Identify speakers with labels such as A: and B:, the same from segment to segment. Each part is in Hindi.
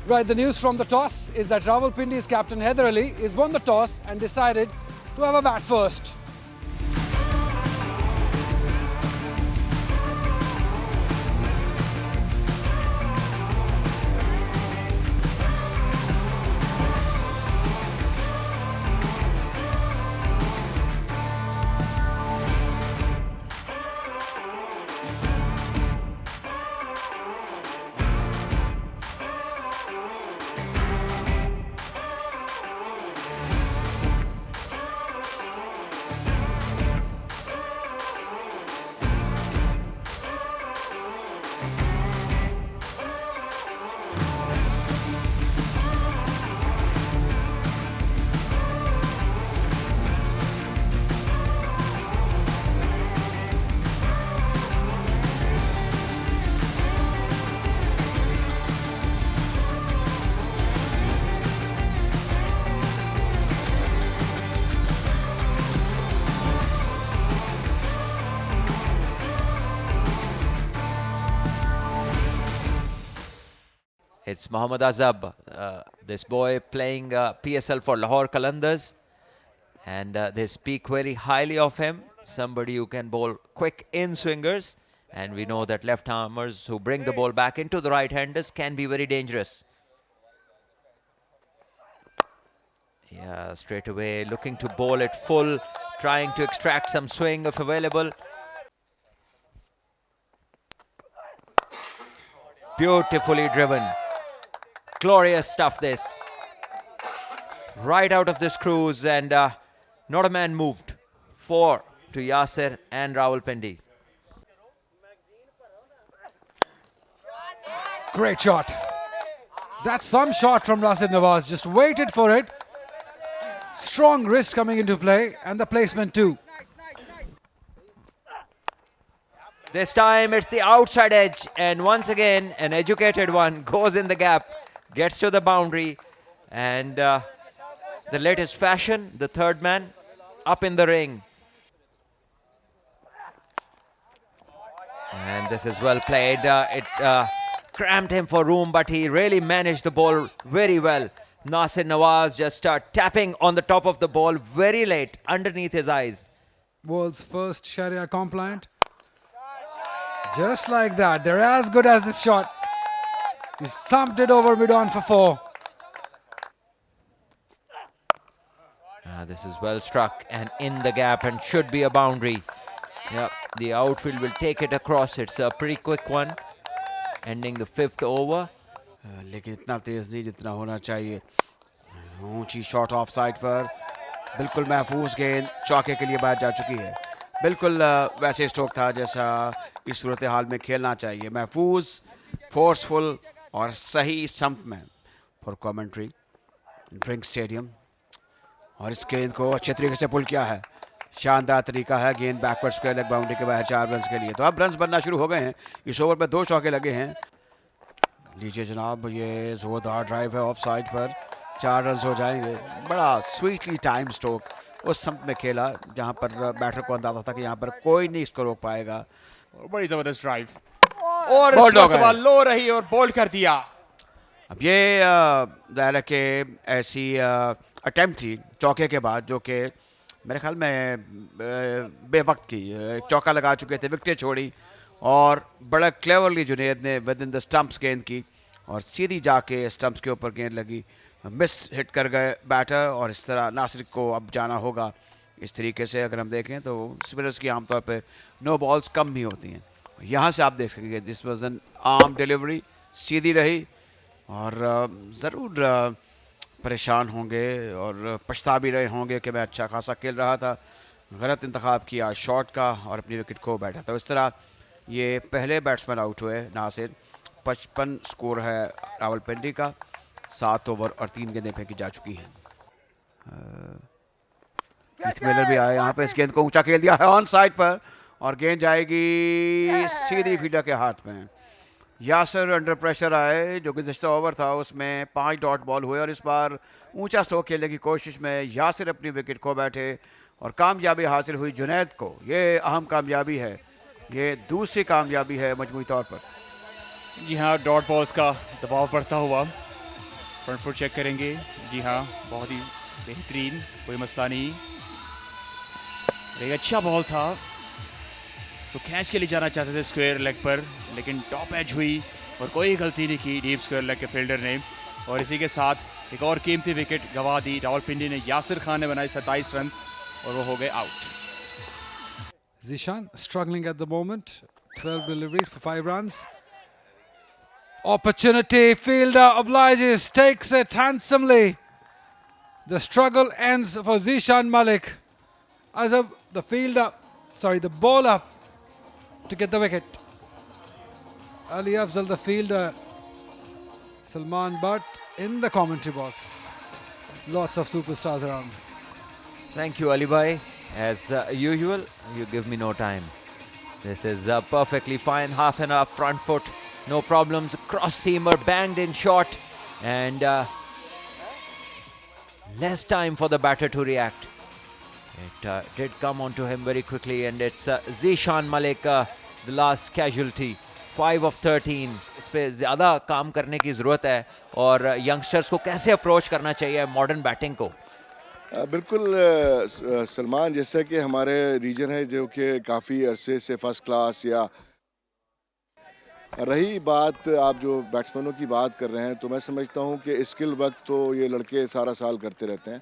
A: Right, the news from the toss is that Rawalpindi's captain Haider Ali has won the toss and decided to have a bat first.
B: It's Mohammad Azab, this boy playing PSL for Lahore Qalandars, and they speak very highly of him. Somebody who can bowl quick in swingers, and we know that left armers who bring the ball back into the right handers can be very dangerous. Yeah, straight away looking to bowl it full, trying to extract some swing if available. Beautifully driven. Glorious stuff this. Right out of this cruise, and not a man moved. 4 to Yasir and Rawalpindi.
A: Great shot. That's some shot from Rashid Nawaz. Just waited for it. Strong wrist coming into play, and the placement too.
B: This time it's the outside edge, and once again an educated one goes in the gap, gets to the boundary, and the latest fashion, the third man up in the ring. And this is well played. It cramped him for room, but he really managed the ball very well. Nasir Nawaz just tapping on the top of the ball very late underneath his eyes.
A: World's first Sharia compliant. Just like that. They're as good as this shot. He's thumped it over mid-on for 4.
B: This is well struck and in the gap, and should be a boundary. Yep, the outfield will take it across. It's a pretty quick one, ending the 5th over.
C: लेकिन इतना तेज नहीं जितना होना चाहिए. ऊंची शॉट ऑफ साइड पर, बिल्कुल महफूज गेंद चौके के लिए बाहर जा चुकी है. बिल्कुल वैसे स्ट्रोक था जैसा इस सूरत हाल में खेलना चाहिए. महफूज, फोर्सफुल और सही संप में. For commentary drink stadium. और इस गेंद को अच्छे तरीके से पुल किया है. शानदार तरीका है. गेंद बैकवर्ड स्क्वायर लेग बाउंड्री के बाहर 4 रन के लिए. तो अब रन बनना शुरू हो गए हैं. इस ओवर में 2 चौके लगे हैं. लीजिए जनाब, ये जोरदार ड्राइव है ऑफ साइड पर. 4 रन हो जाएंगे. बड़ा स्वीटली टाइम स्ट्रोक उस संप में खेला जहां पर बैटर को अंदाजा था कि यहां पर कोई नहीं इसको रोक पाएगा.
D: बड़ी जबरदस्त ड्राइव, और इस वक्त बॉल लो रही और बोल्ड कर दिया.
C: अब ये दायरा के ऐसी अटेम्प्ट थी चौके के बाद, जो कि मेरे ख्याल में बेवक्त की. चौका लगा चुके थे, विकेटें छोड़ी, और बड़ा क्लेवरली जुनेद ने विद इन द स्टंप्स गेंद की, और सीधी जाके स्टंप्स के ऊपर गेंद लगी. मिस हिट कर गए बैटर, और इस तरह नासिर को अब जाना होगा. इस तरीके से अगर हम देखें तो स्पिनर्स की आमतौर पे नो बॉल्स कम ही होती हैं. यहाँ से आप देख सकेंगे this was an arm delivery, सीधी रही, और ज़रूर परेशान होंगे और पछता भी रहे होंगे कि मैं अच्छा खासा खेल रहा था, गलत इंतखाब किया शॉट का और अपनी विकेट खो बैठा. तो इस तरह ये पहले बैट्समैन आउट हुए नासिर. 55 स्कोर है रावलपिंडी का. 7 ओवर और 3 गेंदें फेंकी जा चुकी हैं. कीथ मिलर भी आए यहाँ पे. इस गेंद को ऊंचा खेल दिया है ऑन साइड पर, और गेंद जाएगी सीधी फील्डर के हाथ में. यासिर अंडर प्रेशर आए. जो गुज़िश्ता ओवर था उसमें 5 डॉट बॉल हुए, और इस बार ऊंचा स्ट्रोक खेलने की कोशिश में यासिर अपनी विकेट खो बैठे, और कामयाबी हासिल हुई जुनैद को. ये अहम कामयाबी है. ये दूसरी कामयाबी है मजमूई तौर पर.
D: जी हाँ, डॉट बॉल्स का दबाव बढ़ता हुआ फ्रंट फुट चेक करेंगे। जी हाँ, बहुत ही बेहतरीन, कोई मसला नहीं। एक अच्छा बॉल था, तो कैच के लिए जाना चाहते थे स्क्वायर लेग पर, लेकिन टॉप एज हुई और कोई गलती नहीं की डीप स्क्वायर लेग के फील्डर ने। और इसी के साथ एक और कीमती विकेट गंवा दी रावलपिंडी ने। यासिर खान ने बनाई 27 रन और वो हो गए out.
A: Zishan struggling at the moment. 12 deliveries for 5 runs. Opportunity. Fielder obliges, takes it handsomely. The struggle ends for Zishan Malik. As the bowler to get the wicket. Ali Afzal, the fielder. Salman Butt in the commentary box. Lots of superstars around.
B: Thank you, Ali Bhai. As usual, you give me no time. This is perfectly fine. Half and half front foot, no problems. Cross seamer banged in short, and less time for the batter to react. It did come onto him very quickly, and it's Zishan Malik, the last casualty. 5 of 13. इस पे ज़्यादा काम करने की ज़रूरत है और यंगस्टर्स को कैसे अप्रोच करना चाहिए मॉडर्न बैटिंग को।
E: बिल्कुल सलमान, जैसा कि हमारे रीजन है जो कि काफ़ी अरसे से फर्स्ट क्लास, या रही बात आप जो बैट्समैनों की बात कर रहे हैं, तो मैं समझता हूं कि स्किल वर्क तो ये लड़के सारा साल करते रहते हैं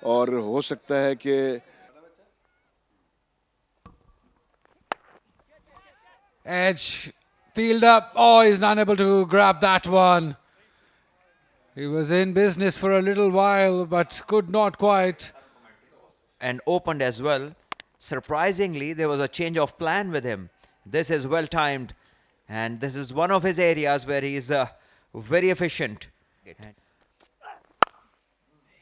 E: और हो सकता है कि
A: Edge, fielder. Oh, he's unable to grab that one. He was in business for a little while, but could not quite.
B: And opened as well. Surprisingly, there was a change of plan with him. This is well timed, and this is one of his areas where he is very efficient.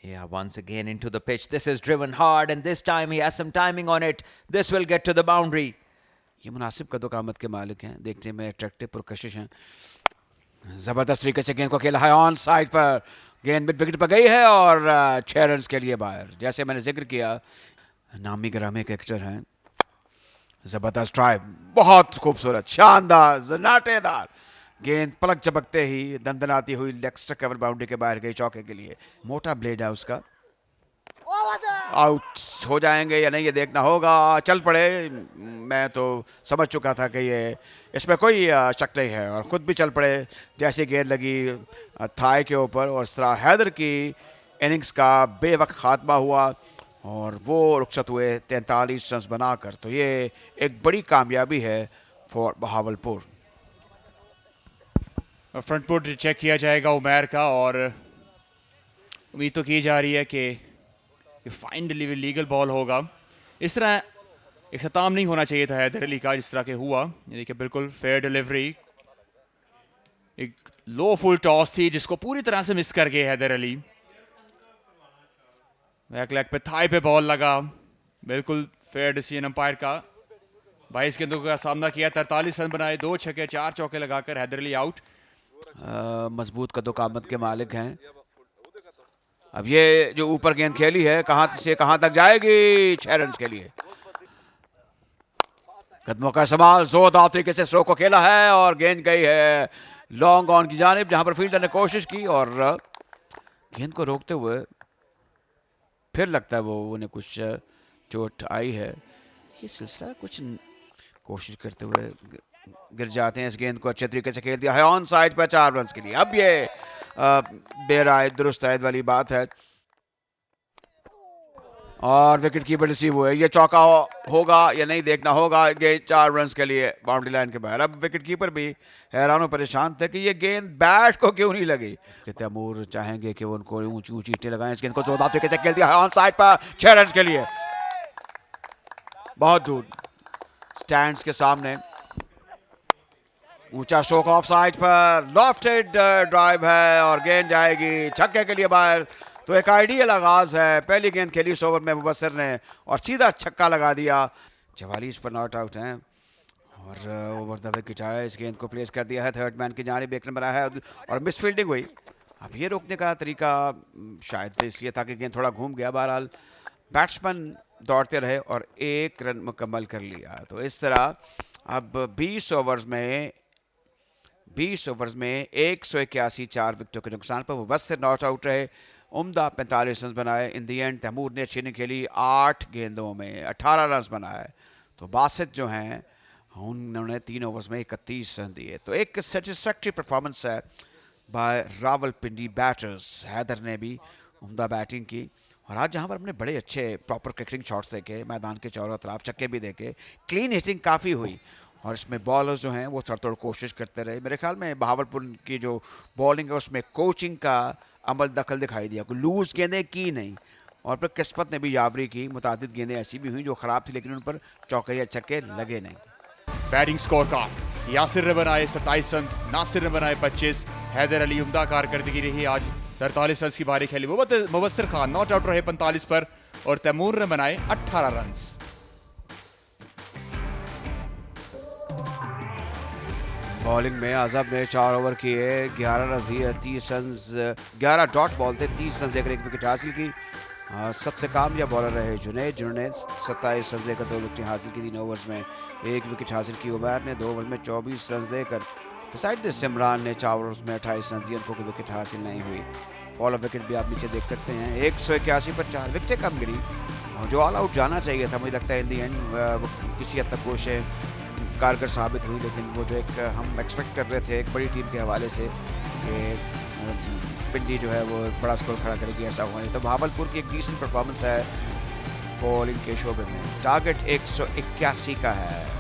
B: Yeah, once again into the pitch. This is driven hard, and this time he has some timing on it. This will get to the boundary.
C: ये मुनासिब कदोकामत के मालिक हैं, देखने में अट्रैक्टिव पुरकशिश हैं। ज़बरदस्त तरीके से गेंद को खेला है ऑन साइड पर। गेंद मिड विकेट पर गई है और 6 रन के लिए बाहर। जैसे मैंने जिक्र किया, नामी गिरामी क्रिकेटर हैं। ज़बरदस्त ड्राइव, बहुत खूबसूरत, शानदार, जनाटेदार गेंद पलक झपकते ही दंदनाती हुई लेग कवर बाउंड्री के बाहर गई चौके के लिए। मोटा ब्लेड है उसका। आउट हो जाएंगे या नहीं ये देखना होगा। चल पड़े, मैं तो समझ चुका था कि ये इसमें कोई शक नहीं है, और खुद भी चल पड़े जैसे गेंद लगी थाई के ऊपर। और इस तरह हैदर की इनिंग्स का बेवक्त खात्मा हुआ और वो रुखसत हुए 43 रन बनाकर। तो ये एक बड़ी कामयाबी है for Bahawalpur.
D: Front foot check किया जाएगा उमैर का, और उम्मीद तो की जा रही है कि फाइन डिलीवरी लीगल बॉल होगा। इस तरह इख्तिताम नहीं होना चाहिए था हैदर अली का, जिस तरह के हुआ। यानी कि बिल्कुल फेयर डिलीवरी। एक लो फुल टॉस थी जिसको पूरी तरह से मिस कर गए हैदर अली। बैक लेग पे थाई पे बॉल लगा। बिल्कुल फेयर डिसीजन अंपायर का। 22 गेंदों का सामना किया, 43 रन बनाए, 2 छक्के 4 चौके लगाकर हैदर अली आउट।
C: मजबूत कदोकामत के मालिक हैं। अब ये जो ऊपर गेंद खेली है कहां से कहां तक जाएगी? 6 रन के लिए। कदमों का इस्तेमाल, जोरदार तरीके से स्ट्रोक को खेला है और गेंद गई है लॉन्ग ऑन की जानिब, जहां पर फील्डर ने कोशिश की और गेंद को रोकते हुए फिर लगता है वो उन्हें कुछ चोट आई है। ये सिलसिला कुछ कोशिश करते हुए गिर जाते हैं। इस गेंद को अच्छे तरीके से खेल दिया है ऑन साइड पर 4 रन के लिए। अब ये बेराय दुरुस्त आयद वाली बात है और विकेट कीपर रिसीव हुए। ये चौका होगा या नहीं देखना होगा। गेंद 4 रन के लिए बाउंड्री लाइन के बाहर। अब विकेट कीपर भी हैरान और परेशान थे कि ये गेंद बैट को क्यों नहीं लगी। कि तैमूर चाहेंगे कि वो उनको ऊंची ऊंची ईंटें लगाएं। इस गेंद को जोरदार तरीके से खेल दिया है ऑन साइड पर 6 रन के लिए, बहुत दूर स्टैंड्स के सामने। ऊंचा स्ट्रोक ऑफ साइड पर, लॉफ्टेड ड्राइव है और गेंद जाएगी छक्के के लिए बाहर। तो एक आइडियल आगाज है। पहली गेंद खेली इस ओवर में मुबस्सिर ने और सीधा छक्का लगा दिया। 44 पर नॉट आउट हैं और ओवर द विकेट आया। इस गेंद को प्लेस कर दिया है थर्ड मैन की जानिब, एक नंबर आया है और मिस फील्डिंग हुई। अब ये रोकने का तरीका शायद इसलिए था कि गेंद थोड़ा घूम गया। बहरहाल बैट्समैन दौड़ते रहे और 1 रन मुकम्मल कर लिया। तो इस तरह अब 20 ओवर्स में 20 ओवर्स में 181 4 विकेटों के नुकसान पर मुबस्सिर नॉट आउट रहे। उम्दा 45 रन बनाए। इन दी एंड तैमूर ने अच्छी नहीं खेली, 8 गेंदों में 18 रन बनाए। तो बासित जो हैं उन्होंने 3 ओवर्स में 31 रन दिए। तो एक सेटिस्फैक्ट्री परफॉर्मेंस है बाय रावलपिंडी बैटर्स। हैदर ने भी उम्दा बैटिंग की और आज जहाँ पर हमने बड़े अच्छे प्रॉपर क्रिकेटिंग शॉट्स देखे, मैदान के चारों तरफ छक्के भी देखे, क्लीन हिटिंग काफ़ी हुई और इसमें बॉलर्स जो हैं वो सरतोड़ कोशिश करते रहे। मेरे ख्याल में बहावलपुर की जो बॉलिंग है उसमें कोचिंग का अमल दखल दिखाई दिया। कोई लूज गेंदें की नहीं और फिर किस्मत ने भी यावरी की। मुतादिद गेंदें ऐसी भी हुई जो ख़राब थी लेकिन उन पर चौके या छक्के लगे नहीं।
D: बैटिंग स्कोर का यासिर ने बनाए 27 रन, नासिर ने बनाए 25। हैदर अली उम्दा कारकर्दगी रही आज, 43 रन की बारी खेली। मुबस्सिर खान नॉट आउट रहे 45 पर और तैमूर ने बनाए 18 रन।
C: बॉलिंग में आजम ने 4 ओवर किए, 11 रन दिए, 30 रन 11 डॉट बॉल थे, 30 रन देकर 1 विकेट हासिल की। सबसे कामयाब बॉलर रहे जुनैद, जिन्होंने 27 रन देकर 2 विकेट हासिल की। 3 ओवर्स में 1 विकेट हासिल की। उमैर ने 2 ओवर्स में 24 रन देकर, साइड सिमरान ने 4 ओवर्स में 28 रन दिए, उनको कोई विकेट हासिल नहीं हुई। फॉलो विकेट भी आप नीचे देख सकते हैं, 181 पर 4 विकेटें कम गिरी और जो ऑल आउट जाना चाहिए था मुझे लगता है इन दी एंड किसी हद तक कोशिशें कारगर साबित हुई, लेकिन वो जो एक हम एक्सपेक्ट कर रहे थे एक बड़ी टीम के हवाले से कि पिंडी जो है वो बड़ा स्कोर खड़ा करेगी, ऐसा हुआ नहीं। तो बहावलपुर की एक डिसेंट परफॉर्मेंस है बॉलिंग के शोबे में। टारगेट 181 का है।